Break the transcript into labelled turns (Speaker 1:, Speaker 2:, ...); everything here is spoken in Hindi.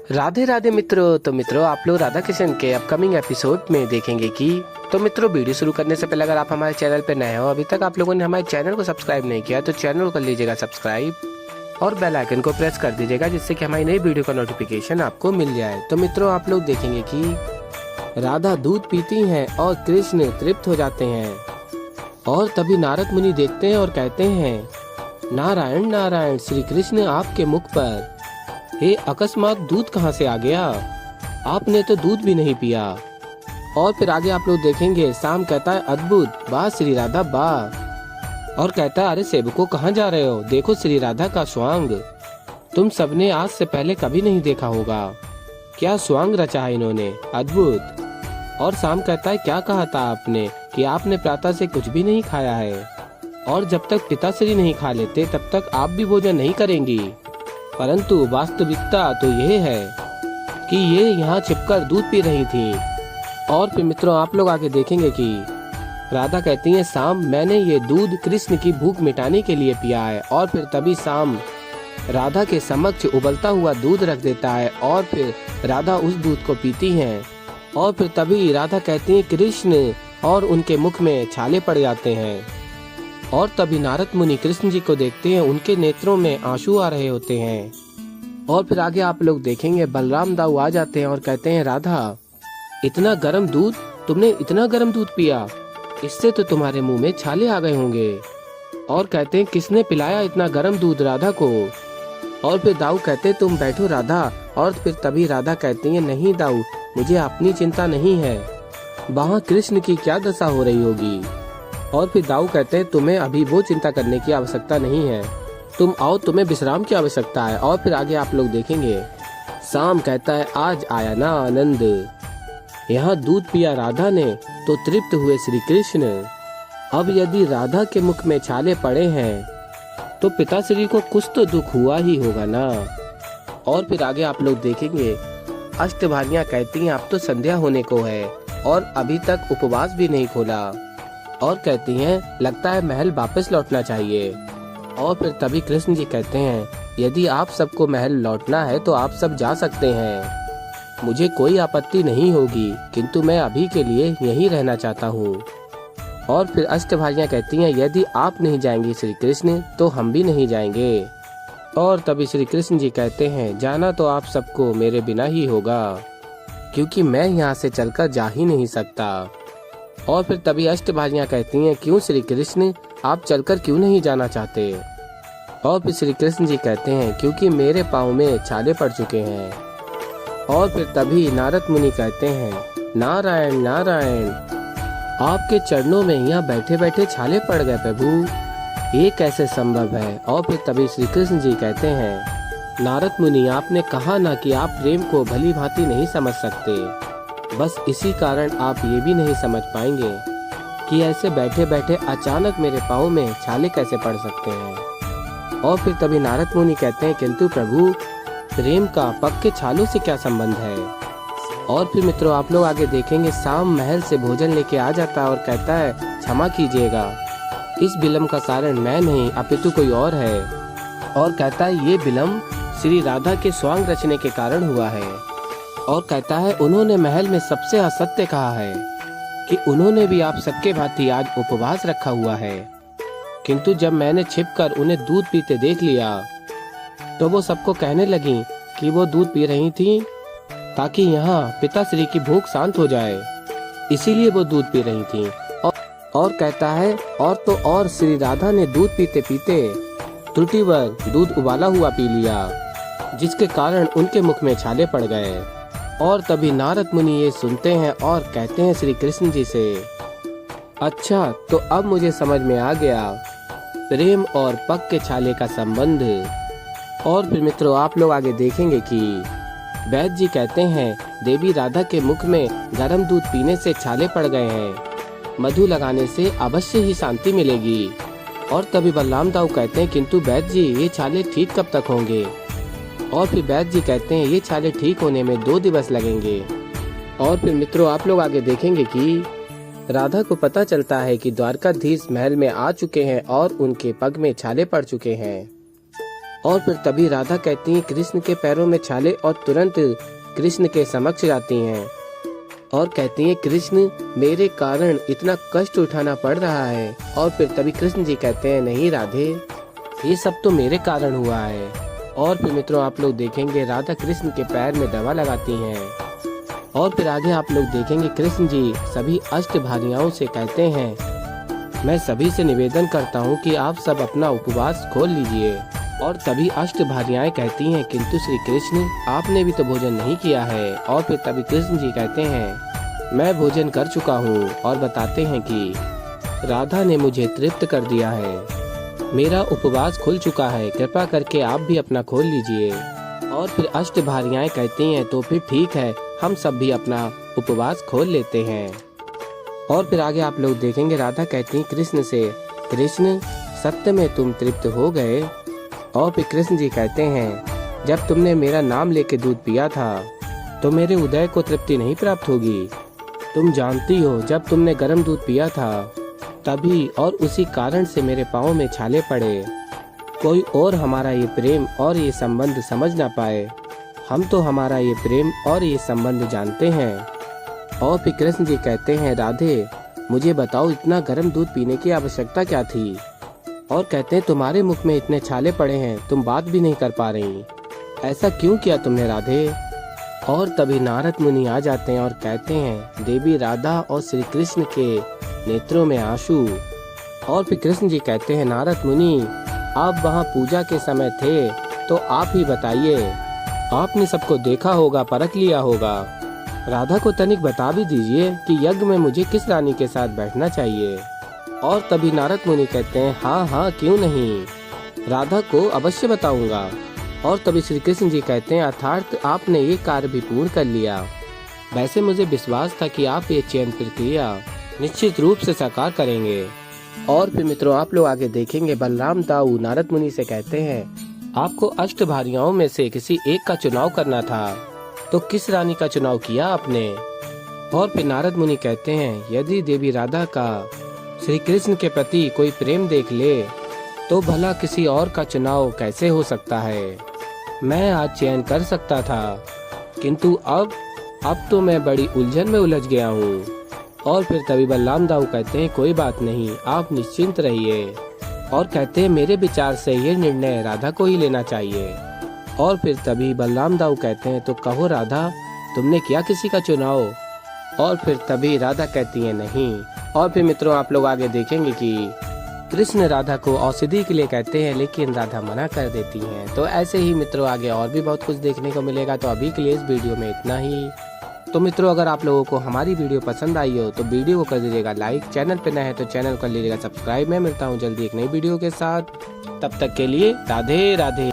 Speaker 1: राधे राधे मित्रों। तो मित्रों, आप लोग राधा किशन के अपकमिंग एपिसोड में देखेंगे कि मित्रों, वीडियो शुरू करने से पहले अगर आप हमारे चैनल पर नए हो, अभी तक आप लोगों ने हमारे चैनल को सब्सक्राइब नहीं किया तो चैनल को कर लीजिएगा सब्सक्राइब और बेल आइकन को प्रेस कर दीजिएगा, जिससे कि हमारी नई वीडियो का नोटिफिकेशन आपको मिल जाए। तो मित्रों, आप लोग देखेंगे कि राधा दूध पीती हैं और कृष्ण तृप्त हो जाते हैं। और तभी नारद मुनि देखते हैं और कहते हैं, नारायण नारायण, श्री कृष्ण आपके मुख पर हे अकस्मात दूध कहाँ से आ गया? आपने तो दूध भी नहीं पिया। और फिर आगे आप लोग देखेंगे, शाम कहता है, अद्भुत, वाह श्री राधा वाह। और कहता है, अरे सेवको कहाँ जा रहे हो? देखो श्री राधा का स्वांग, तुम सबने आज से पहले कभी नहीं देखा होगा। क्या स्वांग रचा है इन्होंने, अद्भुत। और शाम कहता है, क्या कहा था आपने कि आपने प्रातः से कुछ भी नहीं खाया है, और जब तक पिताश्री नहीं खा लेते तब तक आप भी भोजन नहीं करेंगी। परंतु वास्तविकता तो यह है कि ये यहाँ छिपकर दूध पी रही थी। और फिर मित्रों, आप लोग आगे देखेंगे कि राधा कहती है, शाम, मैंने ये दूध कृष्ण की भूख मिटाने के लिए पिया है। और फिर तभी शाम राधा के समक्ष उबलता हुआ दूध रख देता है और फिर राधा उस दूध को पीती हैं। और फिर तभी राधा कहती है, कृष्ण, और उनके मुख में छाले पड़ जाते हैं। और तभी नारद मुनि कृष्ण जी को देखते हैं, उनके नेत्रों में आंसू आ रहे होते हैं। और फिर आगे आप लोग देखेंगे, बलराम दाऊ आ जाते हैं और कहते हैं, राधा, इतना गर्म दूध, तुमने इतना गर्म दूध पिया, इससे तो तुम्हारे मुंह में छाले आ गए होंगे। और कहते हैं, किसने पिलाया इतना गर्म दूध राधा को? और फिर दाऊ कहते, तुम बैठो राधा। और फिर तभी राधा कहती है, नहीं दाऊ, मुझे अपनी चिंता नहीं है, वहाँ कृष्ण की क्या दशा हो रही होगी। और फिर दाऊ कहते हैं, तुम्हें अभी वो चिंता करने की आवश्यकता नहीं है, तुम आओ, तुम्हें विश्राम की आवश्यकता है। और फिर आगे आप लोग देखेंगे, शाम कहता है, आज आया ना आनंद, यहाँ दूध पिया राधा ने तो तृप्त हुए श्री कृष्ण। अब यदि राधा के मुख में छाले पड़े हैं तो पिताश्री को कुछ तो दुख हुआ ही होगा ना। और फिर आगे आप लोग देखेंगे, अष्टभागियाँ कहती हैं, अब तो संध्या होने को है और अभी तक उपवास भी नहीं खोला। और कहती हैं, लगता है महल वापस लौटना चाहिए। और फिर तभी कृष्ण जी कहते हैं, यदि आप सबको महल लौटना है तो आप सब जा सकते हैं, मुझे कोई आपत्ति नहीं होगी, किंतु मैं अभी के लिए यहीं रहना चाहता हूँ। और फिर अष्टभागियाँ कहती हैं, यदि आप नहीं जाएंगे श्री कृष्ण तो हम भी नहीं जाएंगे। और तभी श्री कृष्ण जी कहते हैं, जाना तो आप सबको मेरे बिना ही होगा, क्योंकि मैं यहाँ से चलकर जा ही नहीं सकता। और फिर तभी अष्टभागियाँ कहती हैं, क्यों श्री कृष्ण, आप चलकर क्यों नहीं जाना चाहते? और फिर श्री कृष्ण जी कहते हैं, क्योंकि मेरे पाँव में छाले पड़ चुके हैं। और फिर तभी नारद मुनि कहते हैं, नारायण नारायण, आपके चरणों में यहाँ बैठे बैठे छाले पड़ गए प्रभु, ये कैसे संभव है? और फिर तभी श्री कृष्ण जी कहते हैं, नारद मुनि, आपने कहा ना कि आप प्रेम को भली भांति नहीं समझ सकते, बस इसी कारण आप ये भी नहीं समझ पाएंगे कि ऐसे बैठे बैठे अचानक मेरे पाँव में छाले कैसे पड़ सकते हैं। और फिर तभी नारद मुनि कहते हैं, किंतु प्रभु, प्रेम का पग के छालों से क्या संबंध है? और फिर मित्रों, आप लोग आगे देखेंगे, शाम महल से भोजन लेके आ जाता है और कहता है, क्षमा कीजिएगा, इस विलम्ब का कारण मैं नहीं अपितु कोई और है। और कहता है, ये विलम्ब श्री राधा के स्वांग रचने के कारण हुआ है। और कहता है, उन्होंने महल में सबसे असत्य कहा है कि उन्होंने भी आप सबके भांति आज उपवास रखा हुआ है, किंतु जब मैंने छिपकर उन्हें दूध पीते देख लिया तो वो सबको कहने लगी कि वो दूध पी रही थी ताकि यहाँ पिताश्री की भूख शांत हो जाए, इसीलिए वो दूध पी रही थी। और कहता है, और तो और श्री राधा ने दूध पीते पीते त्रुटिवर दूध उबाला हुआ पी लिया, जिसके कारण उनके मुख में छाले पड़ गए। और तभी नारद मुनि ये सुनते हैं और कहते हैं श्री कृष्ण जी से, अच्छा, तो अब मुझे समझ में आ गया प्रेम और पग के छाले का संबंध। और फिर मित्रों, आप लोग आगे देखेंगे कि वैद्य जी कहते हैं, देवी राधा के मुख में गर्म दूध पीने से छाले पड़ गए हैं, मधु लगाने से अवश्य ही शांति मिलेगी। और तभी बलराम दाऊ कहते हैं, किंतु वैद्य जी, ये छाले ठीक कब तक होंगे? और फिर वैद्य जी कहते हैं, ये छाले ठीक होने में 2 दिवस लगेंगे। और फिर मित्रों, आप लोग आगे देखेंगे कि राधा को पता चलता है कि द्वारकाधीश महल में आ चुके हैं और उनके पग में छाले पड़ चुके हैं। और फिर तभी राधा कहती है कृष्ण के पैरों में छाले और तुरंत कृष्ण के समक्ष जाती हैं और कहती हैं कृष्ण मेरे कारण इतना कष्ट उठाना पड़ रहा है। और फिर तभी कृष्ण जी कहते हैं नहीं राधे, ये सब तो मेरे कारण हुआ है। और फिर मित्रों आप लोग देखेंगे राधा कृष्ण के पैर में दवा लगाती हैं। और फिर आगे आप लोग देखेंगे कृष्ण जी सभी अष्टभार्याओं से कहते हैं मैं सभी से निवेदन करता हूँ कि आप सब अपना उपवास खोल लीजिए। और तभी अष्टभार्याएं कहती हैं किंतु श्री कृष्ण आपने भी तो भोजन नहीं किया है। और फिर तभी कृष्ण जी कहते हैं मैं भोजन कर चुका हूँ और बताते हैं कि राधा ने मुझे तृप्त कर दिया है, मेरा उपवास खुल चुका है, कृपा करके आप भी अपना खोल लीजिए। और फिर अष्टभार्याएं कहती हैं तो फिर ठीक है, हम सब भी अपना उपवास खोल लेते हैं। और फिर आगे आप लोग देखेंगे राधा कहती हैं कृष्ण से कृष्ण सत्य में तुम तृप्त हो गए। और फिर कृष्ण जी कहते हैं जब तुमने मेरा नाम लेके दूध पिया था तो मेरे उदय को तृप्ति नहीं प्राप्त होगी। तुम जानती हो जब तुमने गर्म दूध पिया था तभी और उसी कारण से मेरे पाँव में छाले पड़े। कोई और हमारा ये प्रेम और ये संबंध समझ ना पाए, हम तो हमारा ये प्रेम और ये संबंध जानते हैं। और फिर कृष्ण जी कहते हैं राधे मुझे बताओ इतना गर्म दूध पीने की आवश्यकता क्या थी। और कहते हैं तुम्हारे मुख में इतने छाले पड़े हैं, तुम बात भी नहीं कर पा रही, ऐसा क्यों किया तुमने राधे। और तभी नारद मुनि आ जाते हैं और कहते हैं देवी राधा और श्री कृष्ण के नेत्रों में आंसू। और फिर कृष्ण जी कहते हैं नारद मुनि आप वहाँ पूजा के समय थे तो आप ही बताइए, आपने सबको देखा होगा, परख लिया होगा, राधा को तनिक बता भी दीजिए कि यज्ञ में मुझे किस रानी के साथ बैठना चाहिए। और तभी नारद मुनि कहते हैं हाँ हाँ क्यों नहीं, राधा को अवश्य बताऊंगा। और तभी श्री कृष्ण जी कहते हैं अर्थात आपने ये कार्य भी पूर्ण कर लिया, वैसे मुझे विश्वास था कि आप ये चयन प्रक्रिया निश्चित रूप से साकार करेंगे। और फिर मित्रों आप लोग आगे देखेंगे बलराम दाऊ नारद मुनि से कहते हैं आपको अष्टभार्याओं में से किसी एक का चुनाव करना था, तो किस रानी का चुनाव किया आपने। और फिर नारद मुनि कहते हैं यदि देवी राधा का श्री कृष्ण के प्रति कोई प्रेम देख ले तो भला किसी और का चुनाव कैसे हो सकता है। मैं आज चयन कर सकता था किंतु अब तो मैं बड़ी उलझन में उलझ गया हूँ। और फिर तभी बलराम दाऊ कहते हैं कोई बात नहीं, आप निश्चिंत रहिए। और कहते हैं मेरे विचार से ये निर्णय राधा को ही लेना चाहिए। और फिर तभी बलराम दाऊ कहते हैं तो कहो राधा तुमने किया किसी का चुनाव। और फिर तभी राधा कहती है नहीं। और फिर मित्रों आप लोग आगे देखेंगे कि कृष्ण राधा को औषधि के लिए कहते हैं लेकिन राधा मना कर देती हैं। तो ऐसे ही मित्रों आगे और भी बहुत कुछ देखने को मिलेगा। तो अभी के लिए इस वीडियो में इतना ही। तो मित्रों अगर आप लोगों को हमारी वीडियो पसंद आई हो तो वीडियो को कर दीजिएगा लाइक, चैनल पे नए हैं तो चैनल कर लीजिएगा सब्सक्राइब। मैं मिलता हूँ जल्दी एक नई वीडियो के साथ, तब तक के लिए राधे राधे।